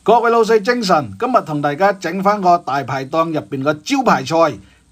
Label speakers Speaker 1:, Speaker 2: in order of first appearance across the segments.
Speaker 1: 各位老細精神，今日同大家整翻個大排檔入邊嘅招牌菜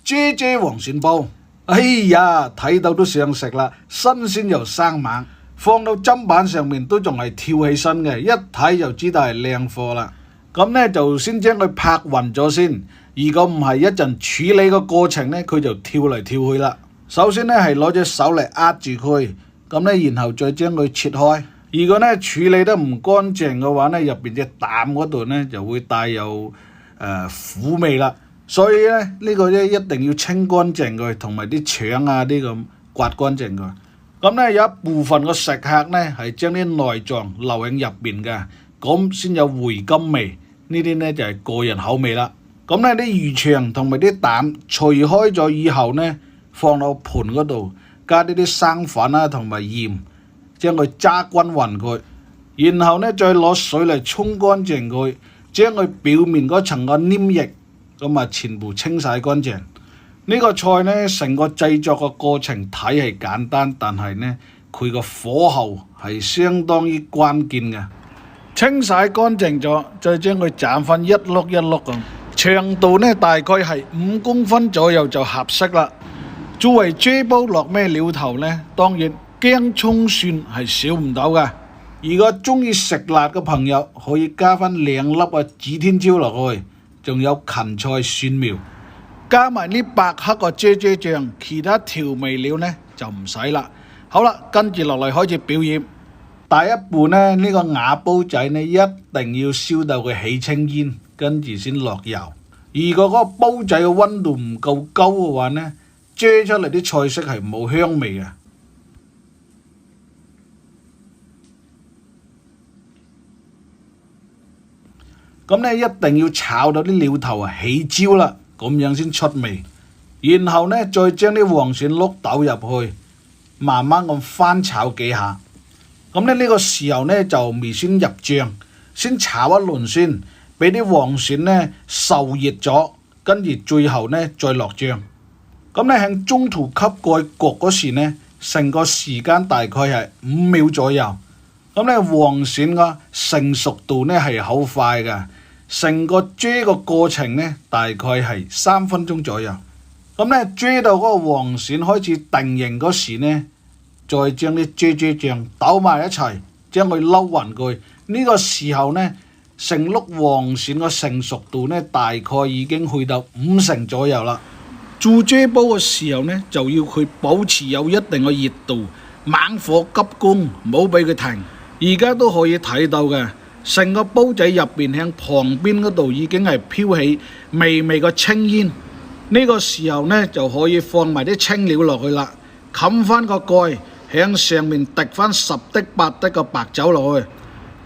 Speaker 1: 啫啫黃鱔煲。哎呀，睇到都想食啦，新鮮又生猛，放到砧板上面都仲係跳起身嘅，一睇就知道係靚貨啦。咁呢，就先將佢拍勻咗先，如果唔係一陣處理個過程呢，佢就跳嚟跳去啦。首先呢，係攞隻手嚟壓住佢，咁呢，然後再將佢切開。如果呢處理得唔乾淨嘅話呢，入邊隻膽嗰度呢就會帶有苦味啦。所以呢，呢個呢一定要清乾淨佢，同埋啲腸啊啲咁刮乾淨佢。咁呢，有一部分嘅食客呢係將啲內臟留喺入邊嘅，咁先有回甘味。呢啲呢就係個人口味啦。咁呢啲魚腸同埋啲膽除開咗以後呢，放到盤嗰度，加啲生粉啊同埋鹽。將佢揸均勻佢，然後呢再攞水嚟沖乾淨佢，將佢表面嗰層個黏液咁啊全部清洗乾淨。呢個菜呢，成個製作嘅過程睇係簡單，但係呢佢個火候係相當於關鍵嘅。清洗乾淨咗，再將佢斬分一碌一碌咁，長度呢大概係5公分左右就合適啦。作為啫煲落咩料頭呢？當然薑蔥蒜係少唔到嘅。如果中意食辣嘅朋友，可以加翻2粒嘅指天椒落去，仲有芹菜蒜苗，加埋呢白黑嘅啫啫醬，其他調味料呢就唔使啦。好啦，跟住落嚟開始表演。第一步呢，呢個瓦煲仔呢一定要燒到佢起青煙，跟住先落油。如果嗰個煲仔嘅溫度唔夠高嘅話呢，啫出嚟啲菜式係冇香味嘅。咁呢一定要炒到啲料頭起焦啦，咁樣先出味。然後呢再將啲黃鱔碌倒入去，慢慢咁翻炒幾下。咁呢個時候呢就未先入醬，先炒一輪先，俾啲黃鱔呢受熱咗，跟住最後呢再落醬。咁呢喺中途吸蓋焗嗰時呢，成個時間大概係5秒左右。咁呢黃鱔個成熟度呢係好快嘅。成個啫個過程呢，大概係3分鐘左右。咁呢啫到嗰個黃鱔開始定型嗰時呢，再將啲啫醬倒埋一齊，將佢撈勻佢。呢個時候呢，成碌黃鱔個成熟度呢，大概已經去到50%左右啦。做啫煲嘅時候呢，就要佢保持有一定嘅熱度，猛火急攻，唔好俾佢停。而家都可以睇到嘅。成個煲仔入邊向旁邊嗰度已經係飄起微微嘅青煙，呢個時候呢就可以放埋啲清料落去啦，冚翻個蓋，向上面滴翻10滴8滴嘅白酒落去，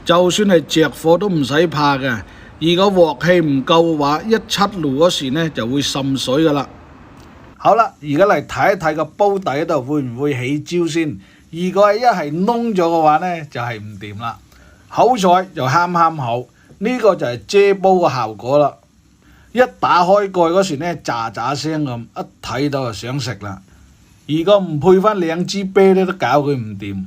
Speaker 1: 就算係着火都唔使怕嘅。如果鑊氣唔夠嘅話，一出爐嗰時呢就會滲水噶啦。好啦，而家嚟睇一睇個煲底度會唔會起焦先。如果係一係燶咗嘅話呢，就係唔掂啦。好彩就啱啱好，呢個就係啫煲嘅效果啦。一打開蓋嗰時呢，喳喳聲咁，一睇到就想食啦。如果唔配翻2支啤咧，都搞佢唔掂。